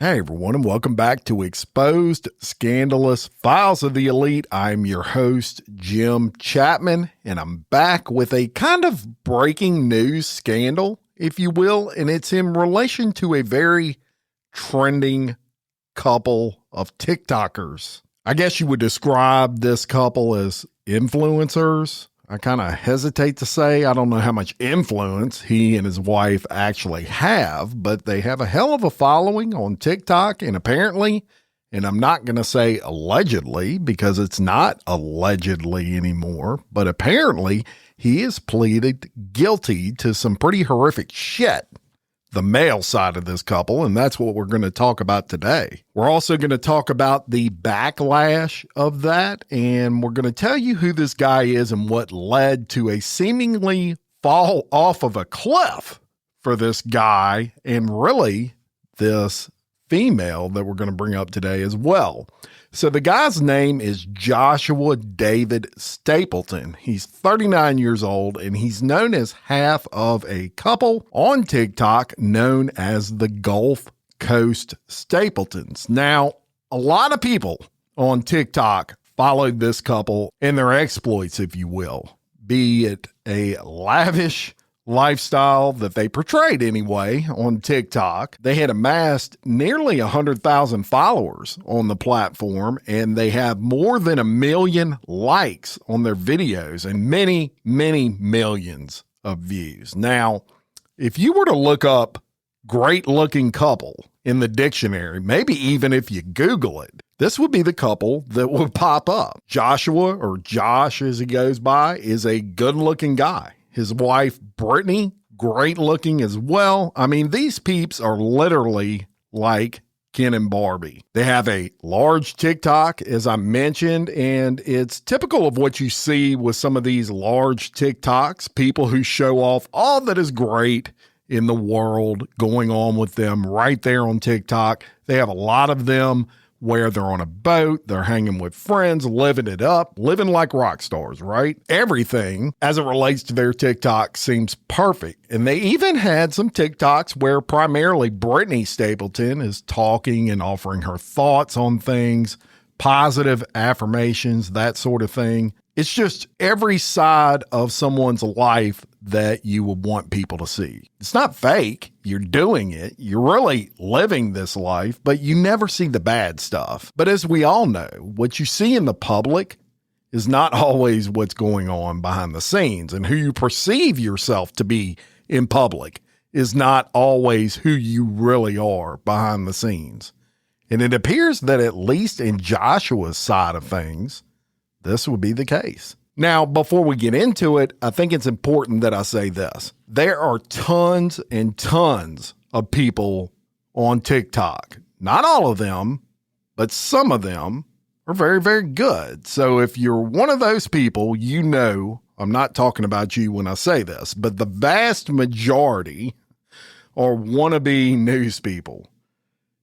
Hey everyone, and welcome back to Exposed Scandalous Files of the Elite. I'm your host, Jim Chapman, and I'm back with a kind of breaking news scandal, if you will, and it's in relation to a very trending couple of TikTokers. I guess you would describe this couple as influencers. I kind of hesitate to say. I don't know how much influence he and his wife actually have, but they have a hell of a following on TikTok, and apparently, and I'm not going to say allegedly because it's not allegedly anymore, but apparently he has pleaded guilty to some pretty horrific shit. The male side of this couple, and that's what we're going to talk about today. We're also going to talk about the backlash of that, and we're going to tell you who this guy is and what led to a seemingly fall off of a cliff for this guy and really this female that we're going to bring up today as well. So the guy's name is Joshua David Stapleton. He's 39 years old, and he's known as half of a couple on TikTok known as the Gulf Coast Stapletons. Now, a lot of people on TikTok followed this couple in their exploits, if you will, be it a lavish lifestyle that they portrayed anyway on TikTok. They had amassed nearly 100,000 followers on the platform, and they have more than 1 million likes on their videos and many, many millions of views. Now, if you were to look up great looking couple in the dictionary, maybe even if you Google it, this would be the couple that would pop up. Joshua, or Josh as he goes by, is a good looking guy. His wife, Brittani, great looking as well. I mean, these peeps are literally like Ken and Barbie. They have a large TikTok, as I mentioned, and it's typical of what you see with some of these large TikToks, people who show off all that is great in the world going on with them right there on TikTok. They have a lot of them where they're on a boat, they're hanging with friends, living it up, living like rock stars, right? Everything as it relates to their TikTok seems perfect. And they even had some TikToks where primarily Brittani Stapleton is talking and offering her thoughts on things, positive affirmations, that sort of thing. It's just every side of someone's life that you would want people to see. It's not fake. You're doing it. You're really living this life, but you never see the bad stuff. But as we all know, what you see in the public is not always what's going on behind the scenes, and who you perceive yourself to be in public is not always who you really are behind the scenes. And it appears that at least in Joshua's side of things, this would be the case. Now, before we get into it, I think it's important that I say this. There are tons and tons of people on TikTok. Not all of them, but some of them are very, very good. So if you're one of those people, you know, I'm not talking about you when I say this, but the vast majority are wannabe news people.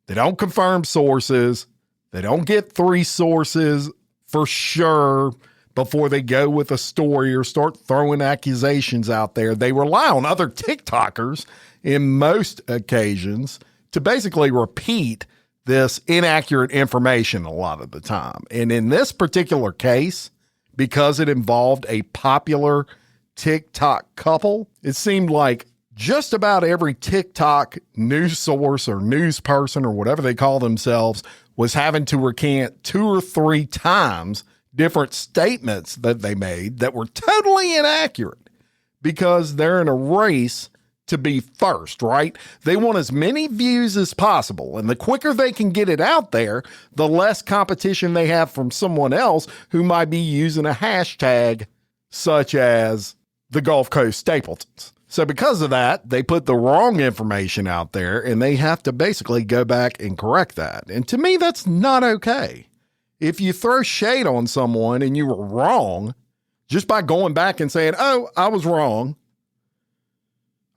They don't confirm sources. They don't get 3 sources for sure before they go with a story or start throwing accusations out there. They rely on other TikTokers in most occasions to basically repeat this inaccurate information a lot of the time. And in this particular case, because it involved a popular TikTok couple, it seemed like just about every TikTok news source or news person or whatever they call themselves was having to recant 2 or 3 times different statements that they made that were totally inaccurate because they're in a race to be first, right? They want as many views as possible. And the quicker they can get it out there, the less competition they have from someone else who might be using a hashtag such as the Gulf Coast Stapletons. So because of that, they put the wrong information out there and they have to basically go back and correct that. And to me, that's not okay. If you throw shade on someone and you were wrong, just by going back and saying, oh, I was wrong,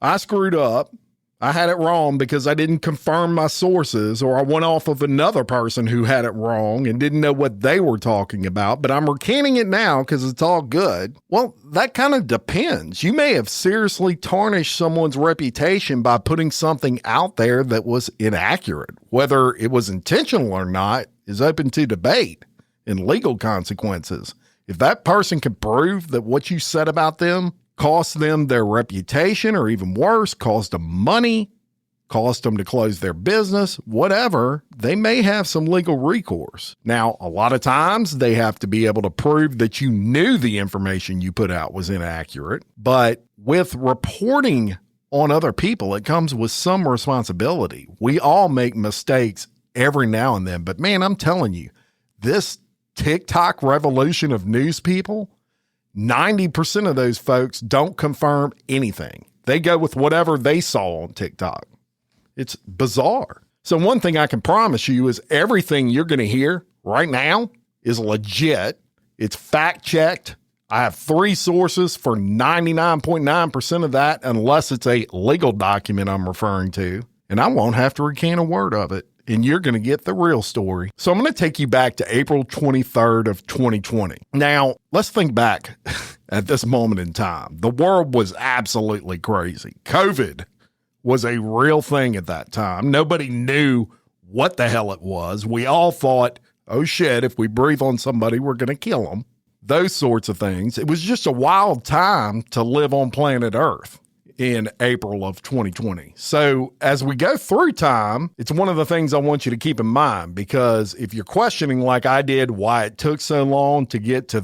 I screwed up, I had it wrong because I didn't confirm my sources, or I went off of another person who had it wrong and didn't know what they were talking about, but I'm recanting it now because it's all good. Well, that kind of depends. You may have seriously tarnished someone's reputation by putting something out there that was inaccurate. Whether it was intentional or not is open to debate and legal consequences. If that person can prove that what you said about them cost them their reputation, or even worse, cost them money, cost them to close their business, whatever, they may have some legal recourse. Now, a lot of times they have to be able to prove that you knew the information you put out was inaccurate. But with reporting on other people, it comes with some responsibility. We all make mistakes every now and then, but man, I'm telling you, this TikTok revolution of news people, 90% of those folks don't confirm anything. They go with whatever they saw on TikTok. It's bizarre. So one thing I can promise you is everything you're going to hear right now is legit. It's fact-checked. I have 3 sources for 99.9% of that, unless it's a legal document I'm referring to, and I won't have to recant a word of it. And you're going to get the real story. So I'm going to take you back to April 23rd of 2020. Now, let's think back at this moment in time. The world was absolutely crazy. COVID was a real thing at that time. Nobody knew what the hell it was. We all thought, oh shit, if we breathe on somebody, we're going to kill them. Those sorts of things. It was just a wild time to live on planet Earth in April of 2020. So as we go through time, it's one of the things I want you to keep in mind, because if you're questioning, like I did, why it took so long to get to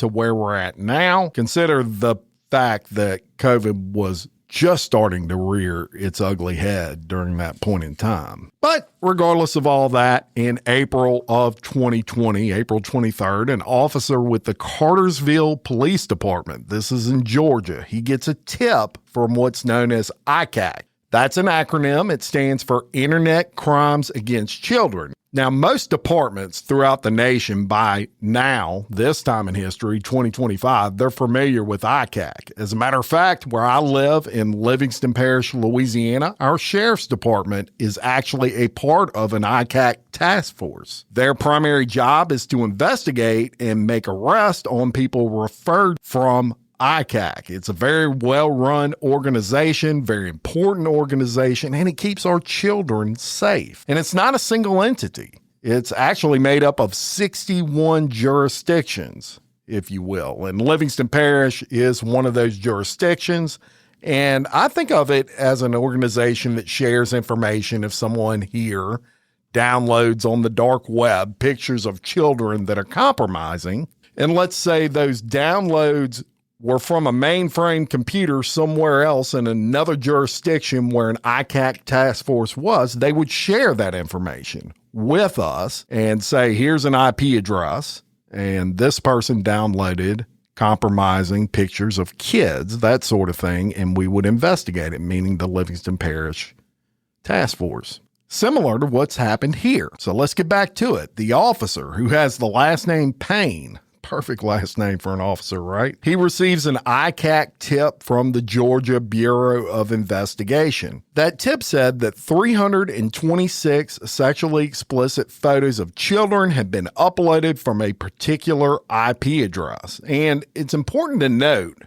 where we're at now, consider the fact that COVID was just starting to rear its ugly head during that point in time. But regardless of all that, in April of 2020, April 23rd, an officer with the Cartersville Police Department, this is in Georgia, he gets a tip from what's known as ICAC. That's an acronym. It stands for Internet Crimes Against Children. Now, most departments throughout the nation by now, this time in history, 2025, they're familiar with ICAC. As a matter of fact, where I live in Livingston Parish, Louisiana, our sheriff's department is actually a part of an ICAC task force. Their primary job is to investigate and make arrests on people referred from ICAC. It's a very well-run organization, very important organization, and it keeps our children safe. And it's not a single entity. It's actually made up of 61 jurisdictions, if you will. And Livingston Parish is one of those jurisdictions. And I think of it as an organization that shares information. If someone here downloads on the dark web pictures of children that are compromising, and let's say those downloads were from a mainframe computer somewhere else in another jurisdiction where an ICAC task force was, they would share that information with us and say, here's an IP address, and this person downloaded compromising pictures of kids, that sort of thing, and we would investigate it, meaning the Livingston Parish task force. Similar to what's happened here. So let's get back to it. The officer who has the last name Payne, perfect last name for an officer, right? He receives an ICAC tip from the Georgia Bureau of Investigation. That tip said that 326 sexually explicit photos of children had been uploaded from a particular IP address. And it's important to note,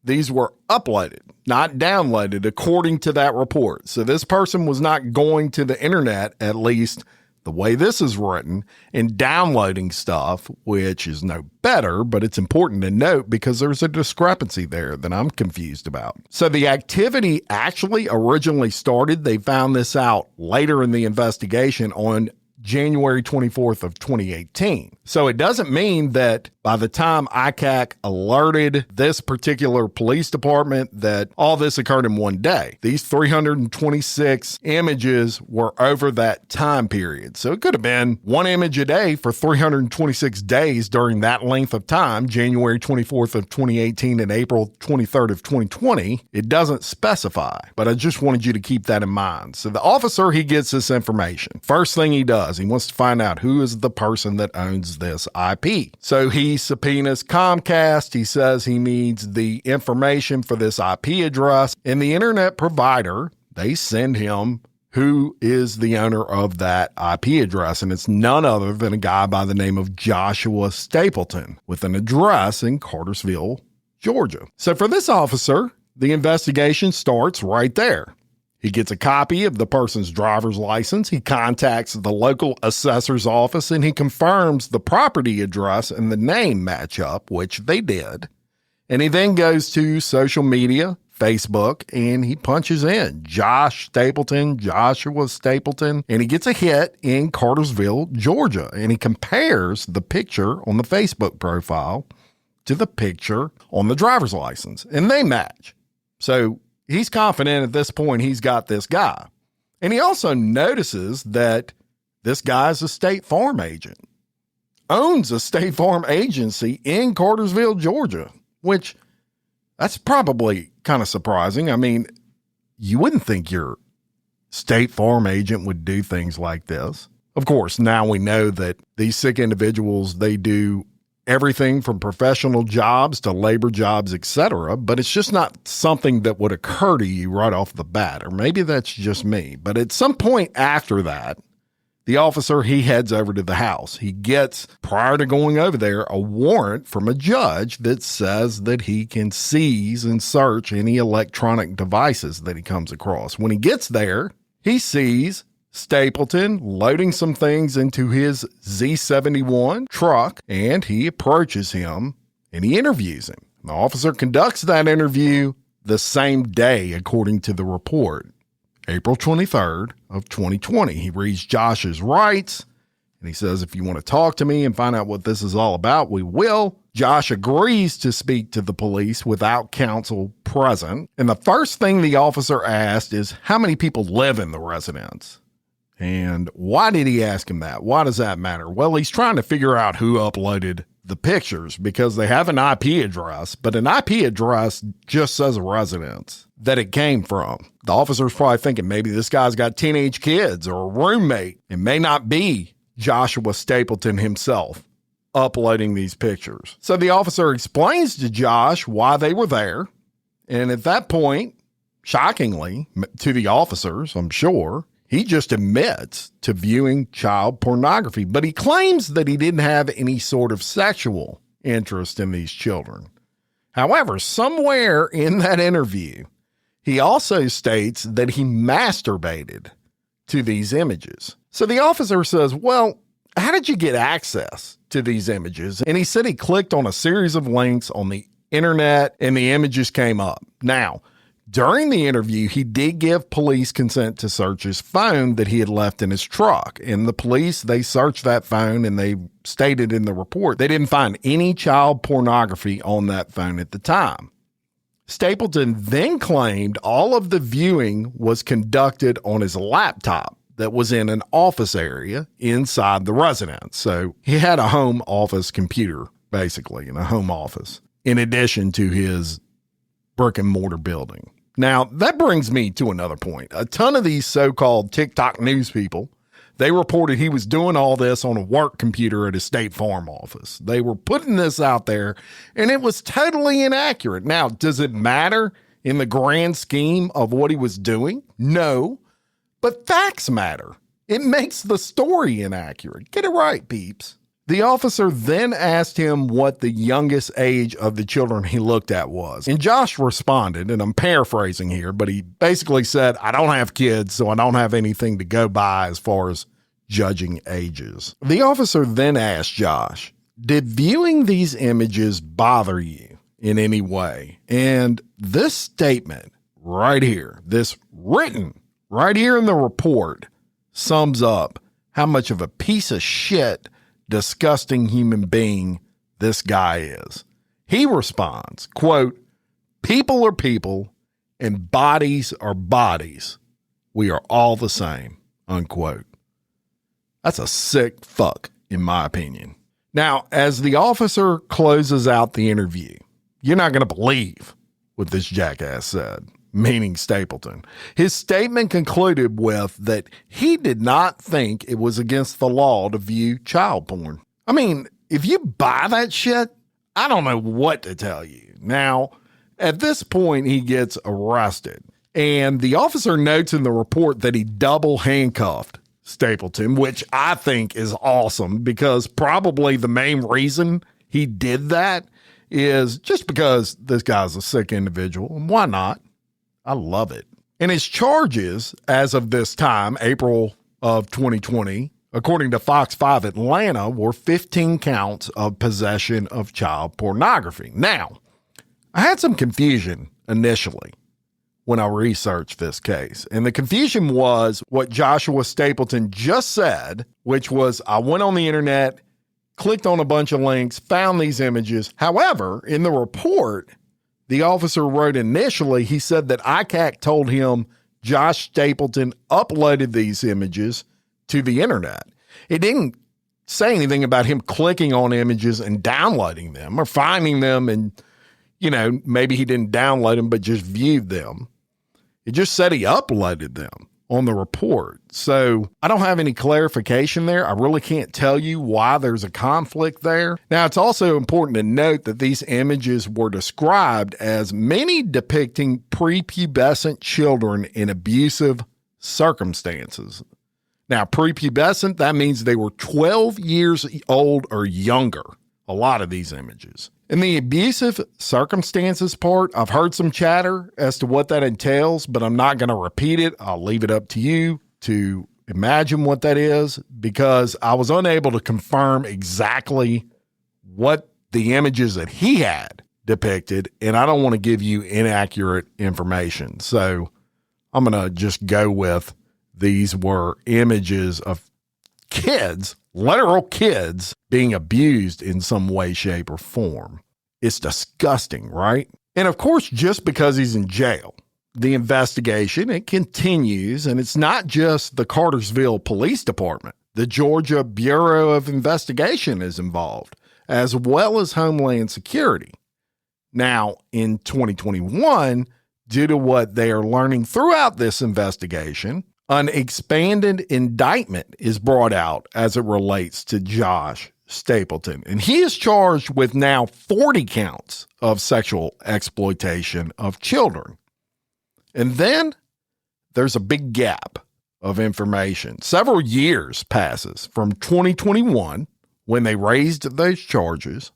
these were uploaded, not downloaded, according to that report. So this person was not going to the internet, at least the way this is written, and downloading stuff, which is no better, but it's important to note because there's a discrepancy there that I'm confused about. So the activity actually originally started, they found this out later in the investigation, on January 24th of 2018. So it doesn't mean that by the time ICAC alerted this particular police department that all this occurred in one day. These 326 images were over that time period. So it could have been one image a day for 326 days during that length of time, January 24th of 2018 and April 23rd of 2020. It doesn't specify, but I just wanted you to keep that in mind. So the officer, he gets this information. First thing he does, he wants to find out who is the person that owns this IP. So he subpoenas Comcast. He says he needs the information for this IP address, and the internet provider they send him who is the owner of that IP address, and it's none other than a guy by the name of Joshua Stapleton with an address in Cartersville, Georgia. So for this officer, the investigation starts right there. He gets a copy of the person's driver's license. He contacts the local assessor's office and he confirms the property address and the name match up, which they did. And he then goes to social media, Facebook, and he punches in Josh Stapleton, Joshua Stapleton, and he gets a hit in Cartersville, Georgia. And he compares the picture on the Facebook profile to the picture on the driver's license, and they match. So he's confident at this point he's got this guy. And he also notices that this guy's a State Farm agent, owns a State Farm agency in Cartersville, Georgia, which that's probably kind of surprising. I mean, you wouldn't think your State Farm agent would do things like this. Of course, now we know that these sick individuals, they do everything from professional jobs to labor jobs, etc. But it's just not something that would occur to you right off the bat, or maybe that's just me. But at some point after that, the officer, he heads over to the house. He gets, prior to going over there, a warrant from a judge that says that he can seize and search any electronic devices that he comes across. When he gets there, he sees Stapleton loading some things into his Z71 truck, and he approaches him and he interviews him. The officer conducts that interview the same day, according to the report. April 23rd of 2020. He reads Josh's rights and he says, if you want to talk to me and find out what this is all about, we will. Josh agrees to speak to the police without counsel present. And the first thing the officer asked is, how many people live in the residence? And why did he ask him that? Why does that matter? Well, he's trying to figure out who uploaded the pictures because they have an IP address, but an IP address just says a residence that it came from. The officer's probably thinking maybe this guy's got teenage kids or a roommate. It may not be Joshua Stapleton himself uploading these pictures. So the officer explains to Josh why they were there. And at that point, shockingly to the officers, I'm sure, he just admits to viewing child pornography, but he claims that he didn't have any sort of sexual interest in these children. However, somewhere in that interview, he also states that he masturbated to these images. So the officer says, well, how did you get access to these images? And he said he clicked on a series of links on the internet and the images came up. Now, during the interview, he did give police consent to search his phone that he had left in his truck. And the police, they searched that phone and they stated in the report they didn't find any child pornography on that phone at the time. Stapleton then claimed all of the viewing was conducted on his laptop that was in an office area inside the residence. So he had a home office computer, basically, in a home office, in addition to his brick and mortar building. Now, that brings me to another point. A ton of these so-called Tik-Tok news people, they reported he was doing all this on a work computer at his State Farm office. They were putting this out there, and it was totally inaccurate. Now, does it matter in the grand scheme of what he was doing? No, but facts matter. It makes the story inaccurate. Get it right, peeps. The officer then asked him what the youngest age of the children he looked at was. And Josh responded, and I'm paraphrasing here, but he basically said, I don't have kids, so I don't have anything to go by as far as judging ages. The officer then asked Josh, did viewing these images bother you in any way? And this statement right here, this written right here in the report, sums up how much of a piece of shit, disgusting human being this guy is. He responds, quote, people are people and bodies are bodies. We are all the same, unquote. That's a sick fuck, in my opinion. Now, as the officer closes out the interview, you're not going to believe what this jackass said, meaning Stapleton. His statement concluded with that he did not think it was against the law to view child porn. I mean, if you buy that shit, I don't know what to tell you. Now, at this point, he gets arrested. And the officer notes in the report that he double handcuffed Stapleton, which I think is awesome because probably the main reason he did that is just because this guy's a sick individual. And why not? I love it. And his charges as of this time, April of 2020, according to Fox 5 Atlanta, were 15 counts of possession of child pornography. Now, I had some confusion initially when I researched this case. And the confusion was what Joshua Stapleton just said, which was I went on the internet, clicked on a bunch of links, found these images. However, in the report, the officer wrote initially, he said that ICAC told him Josh Stapleton uploaded these images to the internet. It didn't say anything about him clicking on images and downloading them or finding them and, maybe he didn't download them, but just viewed them. It just said he uploaded them on the report. So I don't have any clarification there. I really can't tell you why there's a conflict there. Now, it's also important to note that these images were described as many depicting prepubescent children in abusive circumstances. Now, prepubescent, that means they were 12 years old or younger, a lot of these images. In the abusive circumstances part, I've heard some chatter as to what that entails, but I'm not going to repeat it. I'll leave it up to you to imagine what that is because I was unable to confirm exactly what the images that he had depicted, and I don't want to give you inaccurate information. So I'm going to just go with these were images of kids, literal kids, being abused in some way, shape, or form. It's disgusting, right? And of course, just because he's in jail, the investigation, it continues, and it's not just the Cartersville Police Department. The Georgia Bureau of Investigation is involved, as well as Homeland Security. Now, in 2021, due to what they are learning throughout this investigation, an expanded indictment is brought out as it relates to Josh Stapleton, and he is charged with now 40 counts of sexual exploitation of children. And then there's a big gap of information. Several years passes from 2021, when they raised those charges,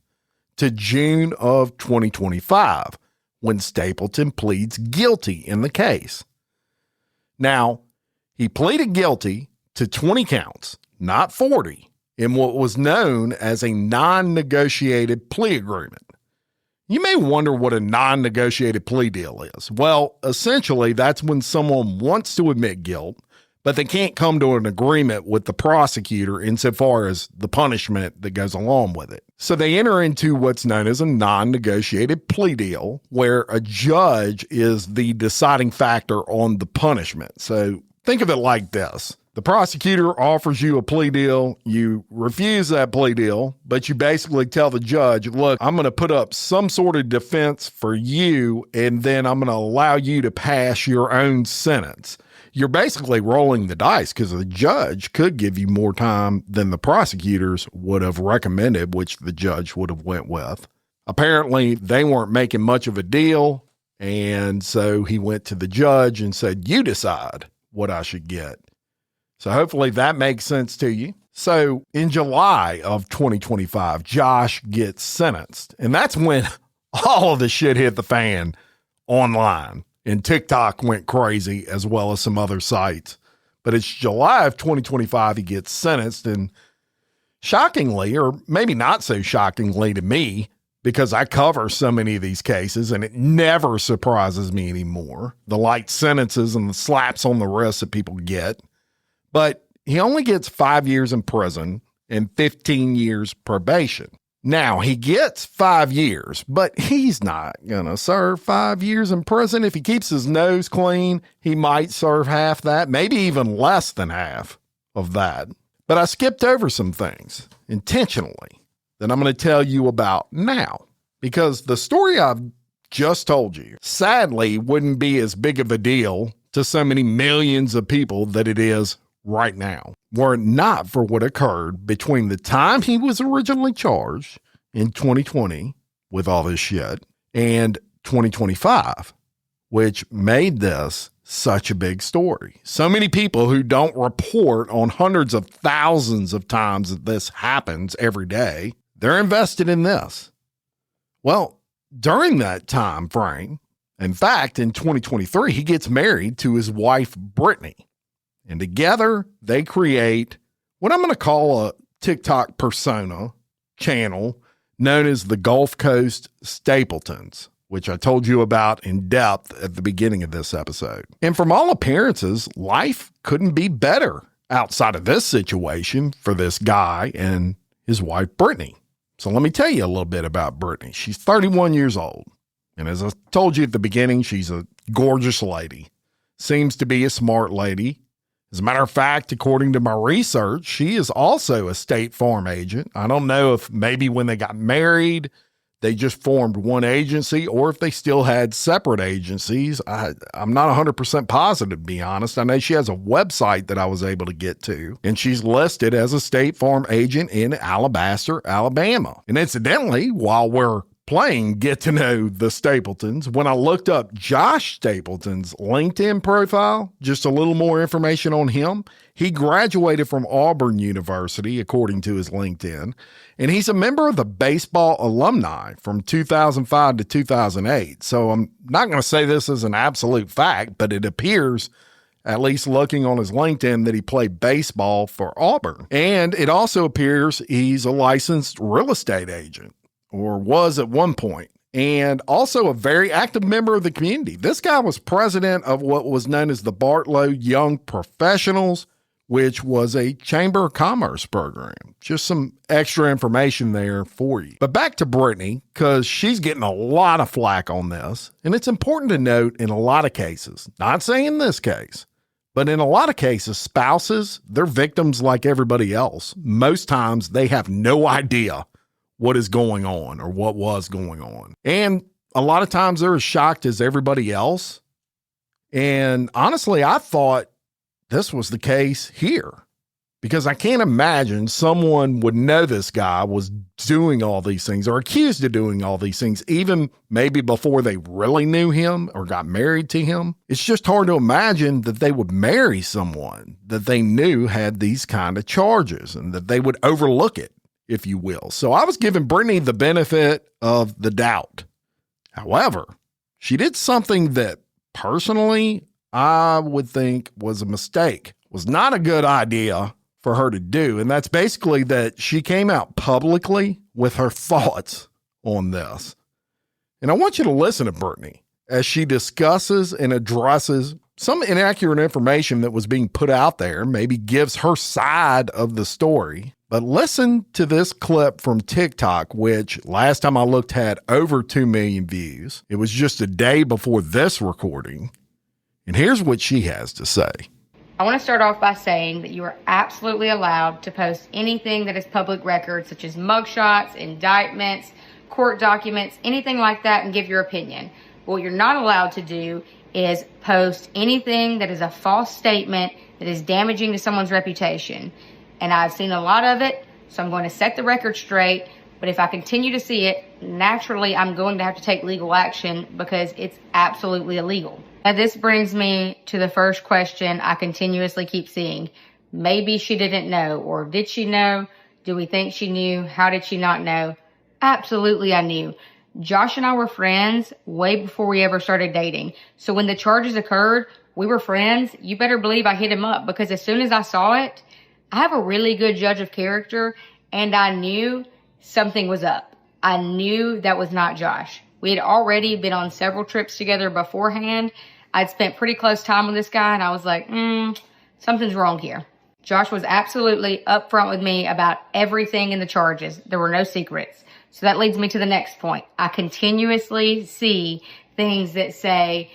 to June of 2025, when Stapleton pleads guilty in the case. Now, he pleaded guilty to 20 counts, not 40, in what was known as a non-negotiated plea agreement. You may wonder what a non-negotiated plea deal is. Well, essentially, that's when someone wants to admit guilt, but they can't come to an agreement with the prosecutor insofar as the punishment that goes along with it. So they enter into what's known as a non-negotiated plea deal, where a judge is the deciding factor on the punishment. So think of it like this. The prosecutor offers you a plea deal. You refuse that plea deal, but you basically tell the judge, look, I'm going to put up some sort of defense for you, and then I'm going to allow you to pass your own sentence. You're basically rolling the dice because the judge could give you more time than the prosecutors would have recommended, which the judge would have went with. Apparently, they weren't making much of a deal, and so he went to the judge and said, you decide what I should get. So hopefully that makes sense to you. So in July of 2025, Josh gets sentenced. And that's when all of the shit hit the fan online. And TikTok went crazy, as well as some other sites. But it's July of 2025, he gets sentenced. And shockingly, or maybe not so shockingly to me, because I cover so many of these cases and it never surprises me anymore, the light sentences and the slaps on the wrist that people get. But he only gets 5 years in prison and 15 years probation. Now, he gets 5 years, but he's not going to serve 5 years in prison. If he keeps his nose clean, he might serve half that, maybe even less than half of that. But I skipped over some things intentionally that I'm going to tell you about now, because the story I've just told you, sadly, wouldn't be as big of a deal to so many millions of people that it is right now, were it not for what occurred between the time he was originally charged in 2020 with all this shit and 2025 which made this such a big story. So many people who don't report on hundreds of thousands of times that this happens every day, they're invested in this. Well, during that time frame, in fact, in 2023, he gets married to his wife, Brittani, and together they create what I'm going to call a TikTok persona channel known as the Gulf Coast Stapletons, which I told you about in depth at the beginning of this episode. And from all appearances, life couldn't be better outside of this situation for this guy and his wife, Brittani. So let me tell you a little bit about Brittani. She's 31 years old. And as I told you at the beginning, she's a gorgeous lady. Seems to be a smart lady. As a matter of fact, according to my research, she is also a State Farm agent. I don't know if maybe when they got married, they just formed one agency or if they still had separate agencies. I'm not 100% positive, to be honest. I know she has a website that I was able to get to, and she's listed as a State Farm agent in Alabaster, Alabama. And incidentally, while we're playing Get to Know the Stapletons, when I looked up Josh Stapleton's LinkedIn profile, just a little more information on him, he graduated from Auburn University, according to his LinkedIn, and he's a member of the baseball alumni from 2005 to 2008. So I'm not going to say this is an absolute fact, but it appears, at least looking on his LinkedIn, that he played baseball for Auburn. And it also appears he's a licensed real estate agent, or was at one point, and also a very active member of the community. This guy was president of what was known as the Bartlow Young Professionals, which was a Chamber of Commerce program. Just some extra information there for you. But back to Brittani, because she's getting a lot of flack on this, and it's important to note in a lot of cases, not saying this case, but in a lot of cases, spouses, they're victims like everybody else. Most times they have no idea what is going on or what was going on. And a lot of times they're as shocked as everybody else. And honestly, I thought this was the case here, because I can't imagine someone would know this guy was doing all these things or accused of doing all these things, even maybe before they really knew him or got married to him. It's just hard to imagine that they would marry someone that they knew had these kind of charges and that they would overlook it, if you will. So I was giving Brittani the benefit of the doubt. However, she did something that personally I would think was a mistake, was not a good idea for her to do. And that's basically that she came out publicly with her thoughts on this. And I want you to listen to Brittani as she discusses and addresses some inaccurate information that was being put out there, maybe gives her side of the story. But listen to this clip from TikTok, which last time I looked had over 2 million views. It was just a day before this recording. And here's what she has to say. I want to start off by saying that you are absolutely allowed to post anything that is public record, such as mugshots, indictments, court documents, anything like that, and give your opinion. But what you're not allowed to do is post anything that is a false statement that is damaging to someone's reputation. And I've seen a lot of it, so I'm going to set the record straight. But if I continue to see it, naturally I'm going to have to take legal action because it's absolutely illegal. Now this brings me to the first question I continuously keep seeing. Maybe she didn't know, or did she know? Do we think she knew? How did she not know? Absolutely I knew. Josh and I were friends way before we ever started dating. So when the charges occurred, we were friends. You better believe I hit him up, because as soon as I saw it, I have a really good judge of character, and I knew something was up. I knew that was not Josh. We had already been on several trips together beforehand. I'd spent pretty close time with this guy, and I was like, something's wrong here. Josh was absolutely upfront with me about everything in the charges. There were no secrets. So that leads me to the next point. I continuously see things that say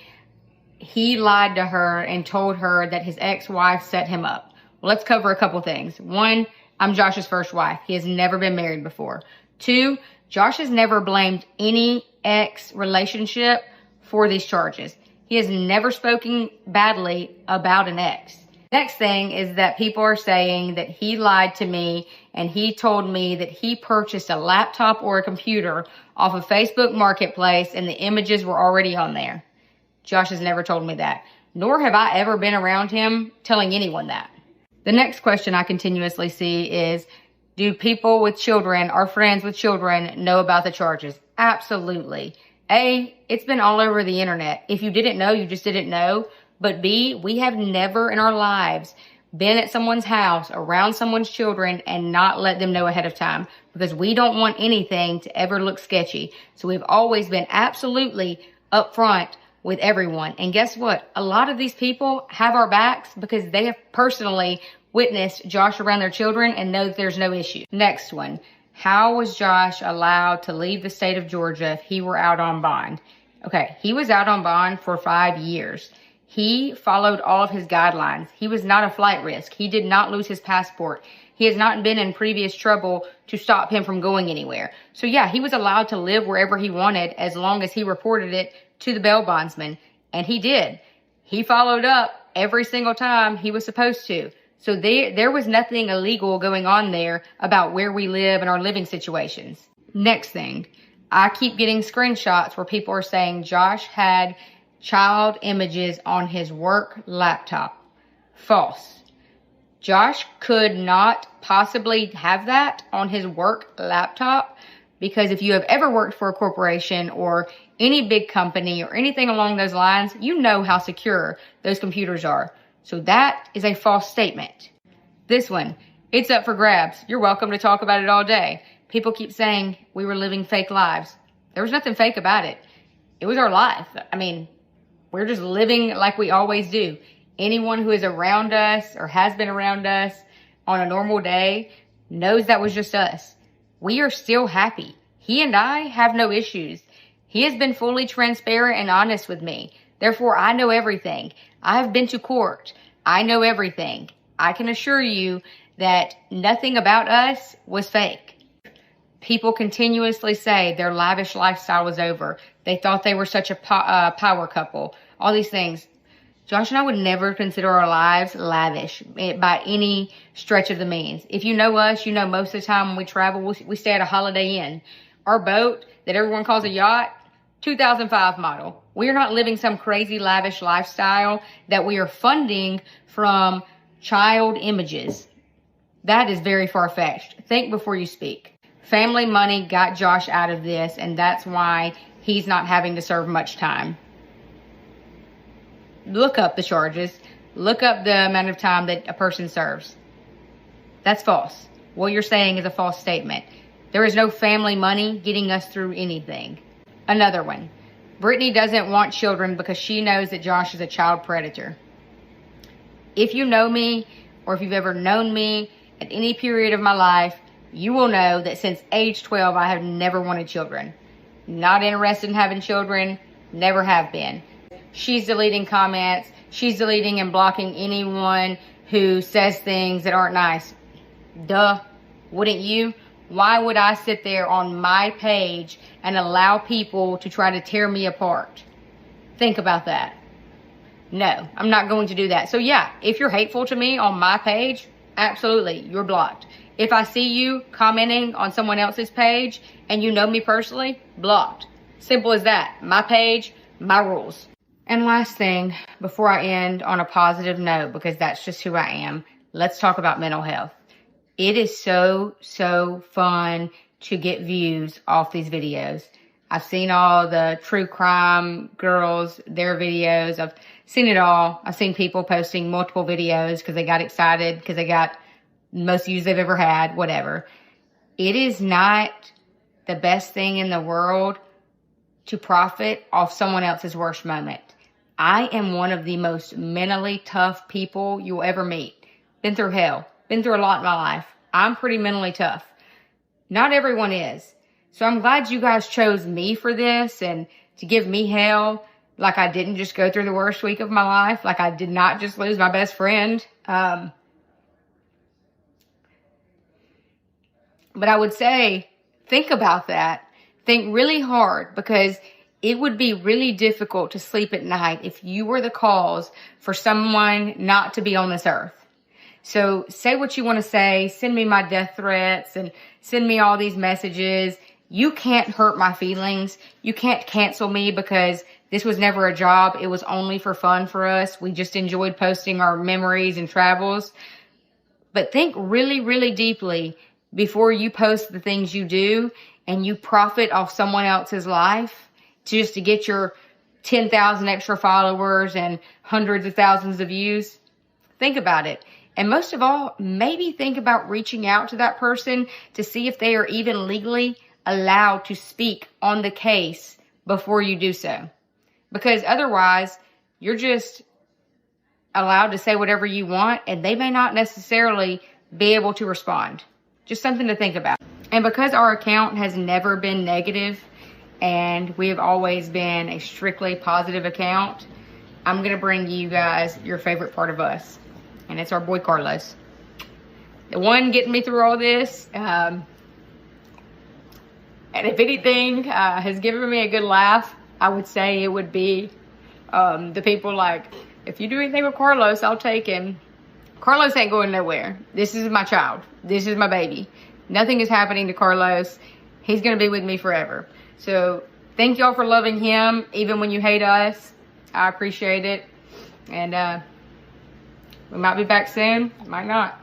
he lied to her and told her that his ex-wife set him up. Well, let's cover a couple things. One, I'm Josh's first wife. He has never been married before. Two, Josh has never blamed any ex relationship for these charges. He has never spoken badly about an ex. Next thing is that people are saying that he lied to me and he told me that he purchased a laptop or a computer off of Facebook Marketplace and the images were already on there. Josh has never told me that, nor have I ever been around him telling anyone that. The next question I continuously see is, do people with children or friends with children know about the charges? Absolutely. A, it's been all over the internet. If you didn't know, you just didn't know. But B, we have never in our lives been at someone's house around someone's children and not let them know ahead of time, because we don't want anything to ever look sketchy. So we've always been absolutely upfront with everyone. And guess what? A lot of these people have our backs because they have personally witnessed Josh around their children and know that there's no issue. Next one. How was Josh allowed to leave the state of Georgia if he were out on bond? Okay, he was out on bond for 5 years. He followed all of his guidelines. He was not a flight risk. He did not lose his passport. He has not been in previous trouble to stop him from going anywhere. So yeah, he was allowed to live wherever he wanted as long as he reported it to the bail bondsman. And he did. He followed up every single time he was supposed to. So there was nothing illegal going on there about where we live and our living situations. Next thing, I keep getting screenshots where people are saying Josh had child images on his work laptop. False. Josh could not possibly have that on his work laptop, because if you have ever worked for a corporation or any big company or anything along those lines, you know how secure those computers are. So that is a false statement. This one, it's up for grabs. You're welcome to talk about it all day. People keep saying we were living fake lives. There was nothing fake about it. It was our life. I mean, we're just living like we always do. Anyone who is around us or has been around us on a normal day knows that was just us. We are still happy. He and I have no issues. He has been fully transparent and honest with me. Therefore, I know everything. I've been to court. I know everything. I can assure you that nothing about us was fake. People continuously say their lavish lifestyle was over. They thought they were such a power couple. All these things. Josh and I would never consider our lives lavish by any stretch of the means. If you know us, you know most of the time when we travel, we stay at a Holiday Inn. Our boat that everyone calls a yacht, 2005 model. We are not living some crazy lavish lifestyle that we are funding from child images. That is very far-fetched. Think before you speak. Family money got Josh out of this, and that's why he's not having to serve much time. Look up the charges. Look up the amount of time that a person serves. That's false. What you're saying is a false statement. There is no family money getting us through anything. Another one. Brittani doesn't want children because she knows that Josh is a child predator. If you know me, or if you've ever known me at any period of my life, you will know that since age 12, I have never wanted children. Not interested in having children, never have been. She's deleting comments. She's deleting and blocking anyone who says things that aren't nice. Duh, wouldn't you? Why would I sit there on my page and allow people to try to tear me apart? Think about that. No, I'm not going to do that. So yeah, if you're hateful to me on my page, absolutely, you're blocked. If I see you commenting on someone else's page and you know me personally, blocked. Simple as that. My page, my rules. And last thing, before I end on a positive note, because that's just who I am, let's talk about mental health. It is so fun to get views off these videos. I've seen all the true crime girls, their videos. I've seen it all. I've seen people posting multiple videos because they got excited, because they got most views they've ever had, whatever. It is not the best thing in the world to profit off someone else's worst moment. I am one of the most mentally tough people you'll ever meet. Been through hell. Been through a lot in my life. I'm pretty mentally tough. Not everyone is. So I'm glad you guys chose me for this and to give me hell. Like I didn't just go through the worst week of my life. Like I did not just lose my best friend. But I would say, think about that. Think really hard, because it would be really difficult to sleep at night if you were the cause for someone not to be on this earth. So say what you want to say. Send me my death threats and send me all these messages. You can't hurt my feelings. You can't cancel me because This was never a job. It was only for fun for us. We just enjoyed posting our memories and travels. But think really, really deeply before you post the things you do and you profit off someone else's life just to get your 10,000 extra followers and hundreds of thousands of views. Think about it. And most of all, maybe think about reaching out to that person to see if they are even legally allowed to speak on the case before you do so. Because otherwise, you're just allowed to say whatever you want, and they may not necessarily be able to respond. Just something to think about. And because our account has never been negative, and we have always been a strictly positive account, I'm going to bring you guys your favorite part of us. And it's our boy Carlos. The one getting me through all this. And if anything has given me a good laugh, I would say it would be the people like, if you do anything with Carlos, I'll take him. Carlos ain't going nowhere. This is my child. This is my baby. Nothing is happening to Carlos. He's going to be with me forever. So thank y'all for loving him, even when you hate us. I appreciate it. And we might be back soon. Might not.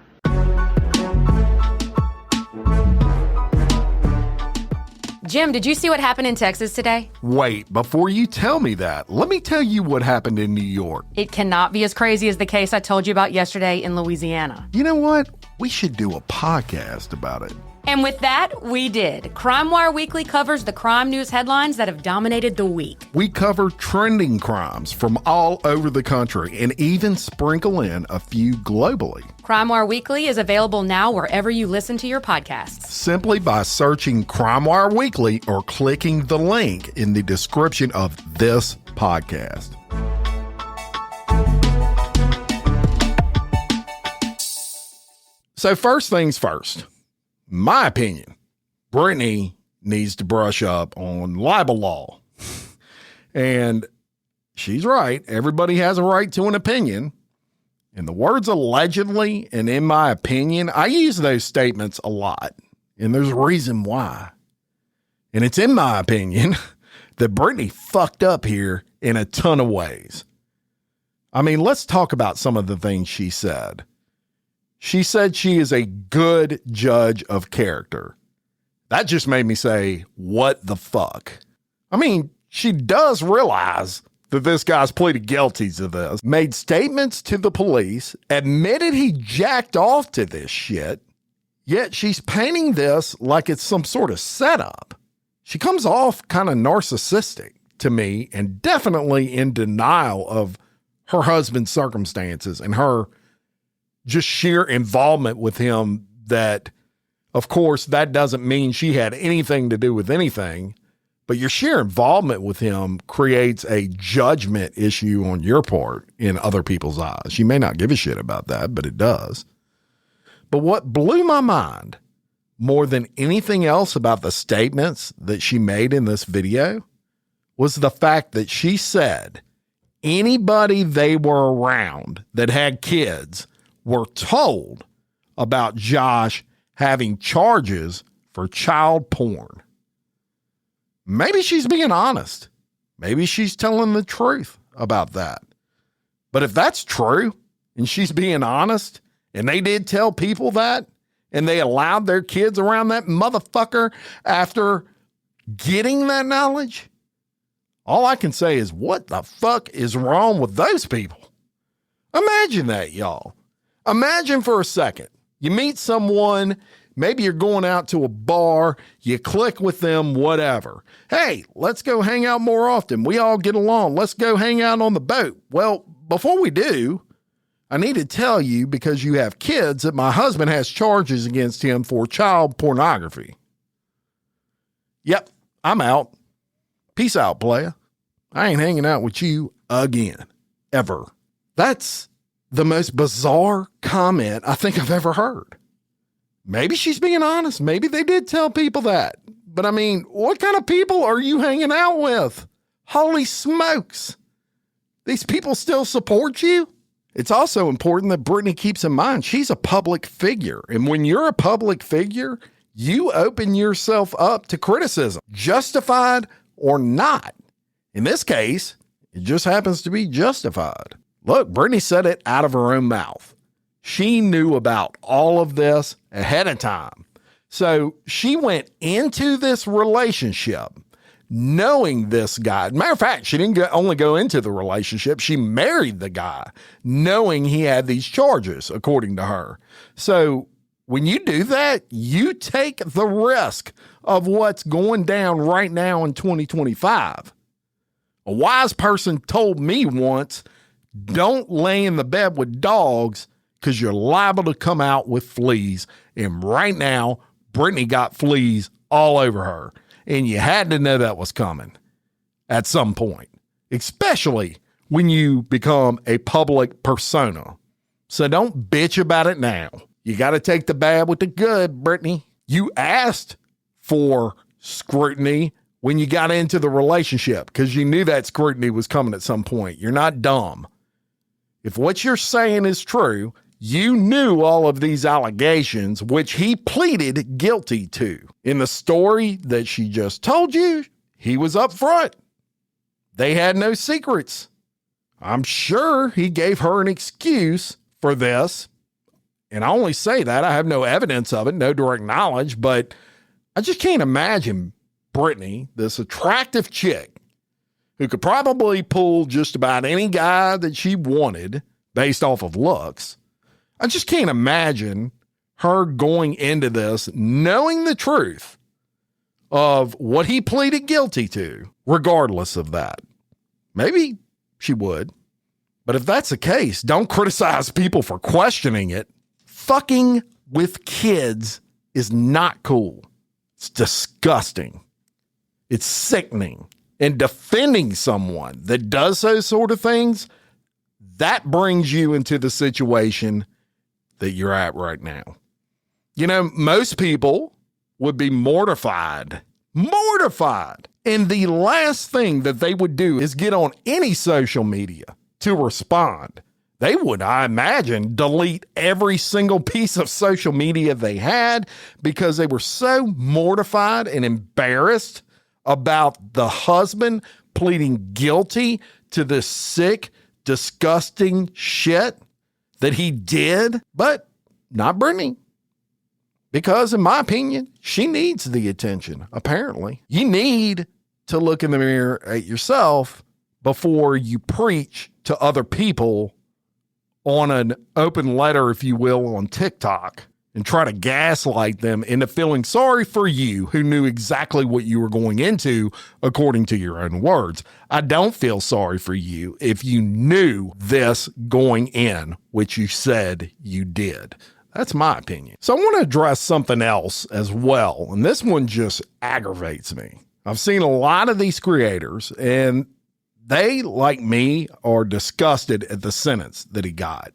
Jim, did you see what happened in Texas today? Wait, before you tell me that, let me tell you what happened in New York. It cannot be as crazy as the case I told you about yesterday in Louisiana. You know what? We should do a podcast about it. And with that, we did. Crime Wire Weekly covers the crime news headlines that have dominated the week. We cover trending crimes from all over the country and even sprinkle in a few globally. Crime Wire Weekly is available now wherever you listen to your podcasts. Simply by searching Crime Wire Weekly or clicking the link in the description of this podcast. So first things first. My opinion, Brittani needs to brush up on libel law. And she's right. Everybody has a right to an opinion. And the words allegedly and in my opinion, I use those statements a lot. And there's a reason why. And it's in my opinion that Brittani fucked up here in a ton of ways. I mean, let's talk about some of the things she said. She said she is a good judge of character. That just made me say, what the fuck? I mean, she does realize that this guy's pleaded guilty to this, made statements to the police, admitted he jacked off to this shit, yet she's painting this like it's some sort of setup. She comes off kind of narcissistic to me and definitely in denial of her husband's circumstances and her just sheer involvement with him that, of course, that doesn't mean she had anything to do with anything, but your sheer involvement with him creates a judgment issue on your part in other people's eyes. You may not give a shit about that, but it does. But what blew my mind more than anything else about the statements that she made in this video was the fact that she said anybody they were around that had kids were told about Josh having charges for child porn. Maybe she's being honest. Maybe she's telling the truth about that. But if that's true and she's being honest and they did tell people that and they allowed their kids around that motherfucker after getting that knowledge, all I can say is what the fuck is wrong with those people? Imagine that, y'all. Imagine for a second, you meet someone, maybe you're going out to a bar, you click with them, whatever. Hey, let's go hang out more often. We all get along. Let's go hang out on the boat. Well, before we do, I need to tell you, because you have kids, that my husband has charges against him for child pornography. Yep, I'm out. Peace out, playa. I ain't hanging out with you again, ever. That's the most bizarre comment I think I've ever heard. Maybe she's being honest. Maybe they did tell people that. But I mean, what kind of people are you hanging out with? Holy smokes. These people still support you? It's also important that Brittani keeps in mind she's a public figure. And when you're a public figure, you open yourself up to criticism, justified or not. In this case, It just happens to be justified. Look, Brittani said it out of her own mouth. She knew about all of this ahead of time. So she went into this relationship knowing this guy. Matter of fact, she didn't only go into the relationship. She married the guy knowing he had these charges, according to her. So when you do that, you take the risk of what's going down right now in 2025. A wise person told me once, don't lay in the bed with dogs because you're liable to come out with fleas. And right now, Brittani got fleas all over her. And you had to know that was coming at some point, especially when you become a public persona. So don't bitch about it now. You got to take the bad with the good, Brittani. You asked for scrutiny when you got into the relationship because you knew that scrutiny was coming at some point. You're not dumb. If what you're saying is true, you knew all of these allegations, which he pleaded guilty to. In the story that she just told you, he was up front. They had no secrets. I'm sure he gave her an excuse for this. And I only say that. I have no evidence of it, no direct knowledge, but I just can't imagine Brittani, this attractive chick, who could probably pull just about any guy that she wanted based off of looks. I just can't imagine her going into this knowing the truth of what he pleaded guilty to, regardless of that. Maybe she would. But if that's the case, don't criticize people for questioning it. Fucking with kids is not cool. It's disgusting. It's sickening. And defending someone that does those sort of things, that brings you into the situation that you're at right now. You know, most people would be mortified. And the last thing that they would do is get on any social media to respond. They would, I imagine, delete every single piece of social media they had because they were so mortified and embarrassed about the husband pleading guilty to this sick, disgusting shit that he did, but not Brittani. Because in my opinion, she needs the attention, apparently. You need to look in the mirror at yourself before you preach to other people on an open letter, if you will, on TikTok and try to gaslight them into feeling sorry for you who knew exactly what you were going into according to your own words. I don't feel sorry for you if you knew this going in, which you said you did. That's my opinion. So I want to address something else as well. And this one just aggravates me. I've seen a lot of these creators and they, like me, are disgusted at the sentence that he got.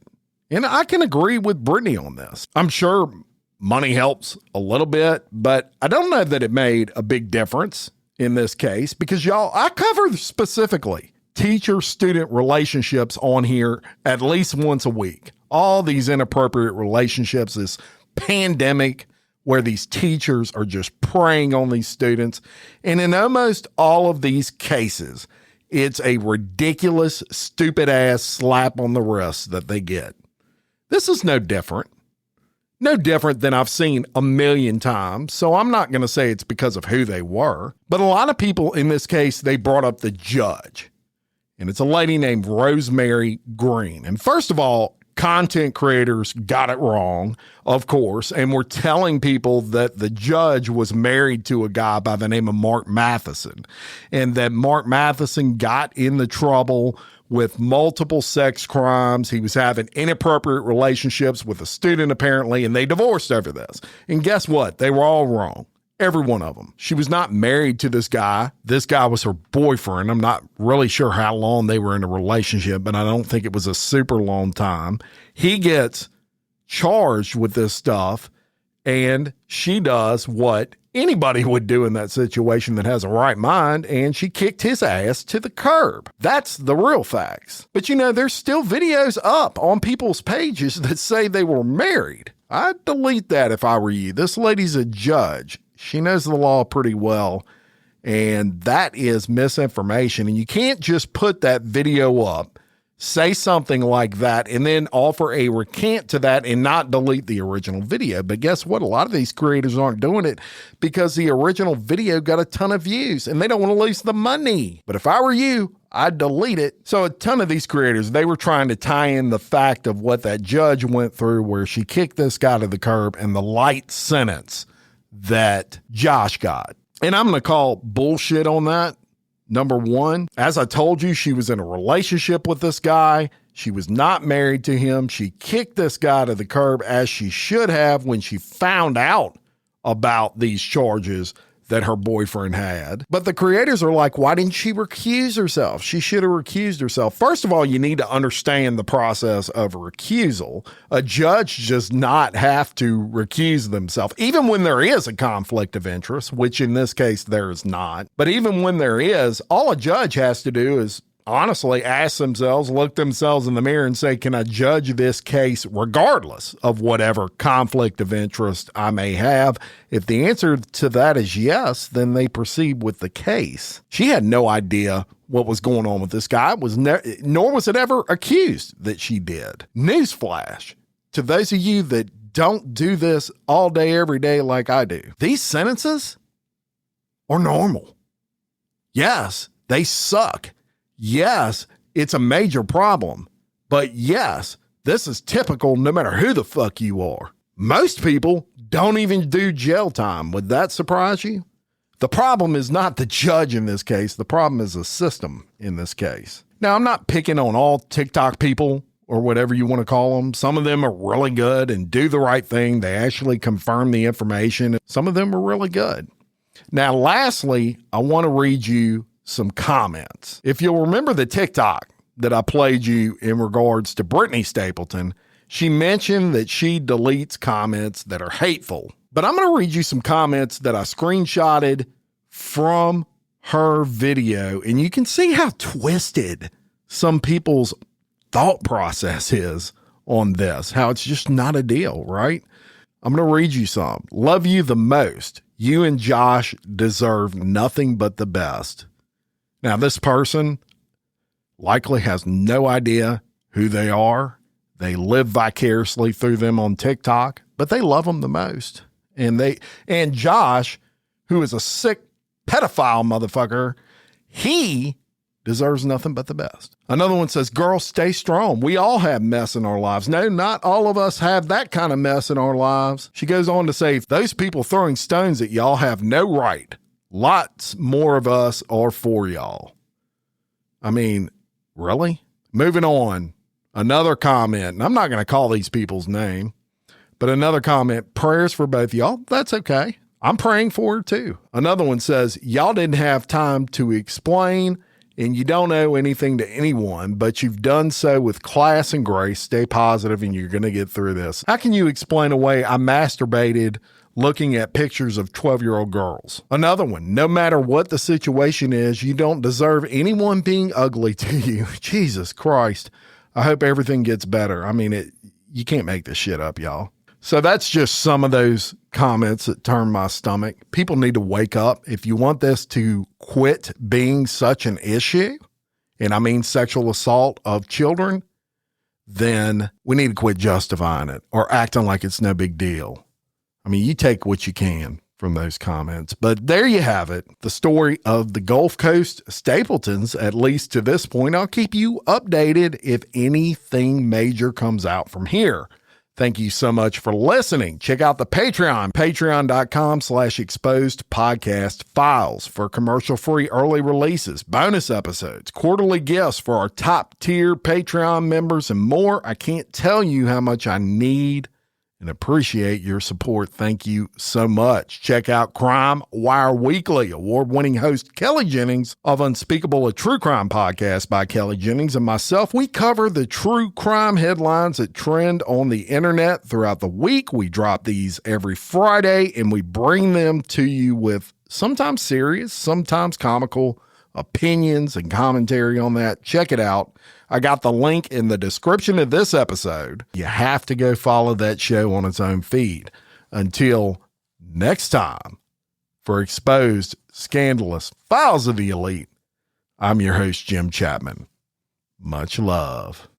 And I can agree with Brittani on this. I'm sure money helps a little bit, but I don't know that it made a big difference in this case because, y'all, I cover specifically teacher-student relationships on here at least once a week. All these inappropriate relationships, this pandemic where these teachers are just preying on these students. And in almost all of these cases, it's a ridiculous, stupid-ass slap on the wrist that they get. This is no different. No different than I've seen a million times, so I'm not going to say it's because of who they were. But a lot of people in this case, they brought up the judge. And it's a lady named Rosemary Green. And first of all, content creators got it wrong, of course, and we're telling people that the judge was married to a guy by the name of Mark Matheson, and that Mark Matheson got in the trouble with multiple sex crimes. He was having inappropriate relationships with a student, apparently, and they divorced over this. And guess what? They were all wrong. Every one of them. She was not married to this guy. This guy was her boyfriend. I'm not really sure how long they were in a relationship, but I don't think it was a super long time. He gets charged with this stuff, and she does what anybody would do in that situation that has a right mind, and she kicked his ass to the curb. That's the real facts. But you know, there's still videos up on people's pages that say they were married. I'd delete that if I were you. This lady's a judge. She knows the law pretty well, And that is misinformation. And you can't just put that video up, say something like that, and then offer a recant to that and not delete the original video. But guess what? A lot of these creators aren't doing it because the original video got a ton of views and they don't want to lose the money. But if I were you, I'd delete it. So a ton of these creators, they were trying to tie in the fact of what that judge went through where she kicked this guy to the curb and the light sentence that Josh got. And I'm going to call bullshit on that. Number one, as I told you, she was in a relationship with this guy. She was not married to him. She kicked this guy to the curb as she should have when she found out about these charges that her boyfriend had. But the creators are like, why didn't she recuse herself? She should have recused herself. First of all, you need to understand the process of recusal. A judge does not have to recuse themselves, even when there is a conflict of interest, which in this case there is not. But even when there is, all a judge has to do is honestly ask themselves, look themselves in the mirror and say, can I judge this case regardless of whatever conflict of interest I may have? If the answer to that is yes, then they proceed with the case. She had no idea what was going on with this guy, nor was it ever accused that she did. Newsflash to those of you that don't do this all day, every day like I do. These sentences are normal. Yes, they suck. Yes, it's a major problem, but yes, this is typical no matter who the fuck you are. Most people don't even do jail time. Would that surprise you? The problem is not the judge in this case. The problem is the system in this case. Now, I'm not picking on all TikTok people or whatever you want to call them. Some of them are really good and do the right thing. They actually confirm the information. Some of them are really good. Now, lastly, I want to read you some comments. If you'll remember the TikTok that I played you in regards to Brittani Stapleton, she mentioned that she deletes comments that are hateful. But I'm going to read you some comments that I screenshotted from her video, and you can see how twisted some people's thought process is on this, how it's just not a deal, right? I'm going to read you some. Love you the most. You and Josh deserve nothing but the best. Now, this person likely has no idea who they are. They live vicariously through them on TikTok, but they love them the most. And Josh, who is a sick pedophile motherfucker, he deserves nothing but the best. Another one says, girl, stay strong. We all have mess in our lives. No, not all of us have that kind of mess in our lives. She goes on to say, those people throwing stones at y'all have no right. Lots more of us are for y'all. I mean, really? Moving on. Another comment, and I'm not going to call these people's name, but another comment, prayers for both y'all. That's okay. I'm praying for her too. Another one says, y'all didn't have time to explain and you don't owe anything to anyone, but you've done so with class and grace. Stay positive and you're going to get through this. How can you explain away I masturbated looking at pictures of 12-year-old girls? Another one, no matter what the situation is, you don't deserve anyone being ugly to you. Jesus Christ. I hope everything gets better. I mean, you can't make this shit up, y'all. So that's just some of those comments that turn my stomach. People need to wake up. If you want this to quit being such an issue, and I mean sexual assault of children, then we need to quit justifying it or acting like it's no big deal. I mean, you take what you can from those comments. But there you have it. The story of the Gulf Coast Stapletons, at least to this point. I'll keep you updated if anything major comes out from here. Thank you so much for listening. Check out the Patreon, patreon.com/exposed podcast files for commercial-free early releases, bonus episodes, quarterly gifts for our top tier Patreon members, and more. I can't tell you how much I need and appreciate your support. Thank you so much. Check out Crime Wire Weekly. Award-winning host Kelly Jennings of Unspeakable, a true crime podcast by Kelly Jennings and myself. We cover the true crime headlines that trend on the internet throughout the week. We drop these every Friday, and we bring them to you with sometimes serious, sometimes comical opinions and commentary on that. Check it out. I got the link in the description of this episode. You have to go follow that show on its own feed. Until next time, for Exposed Scandalous Files of the Elite. I'm your host, Jim Chapman. Much love.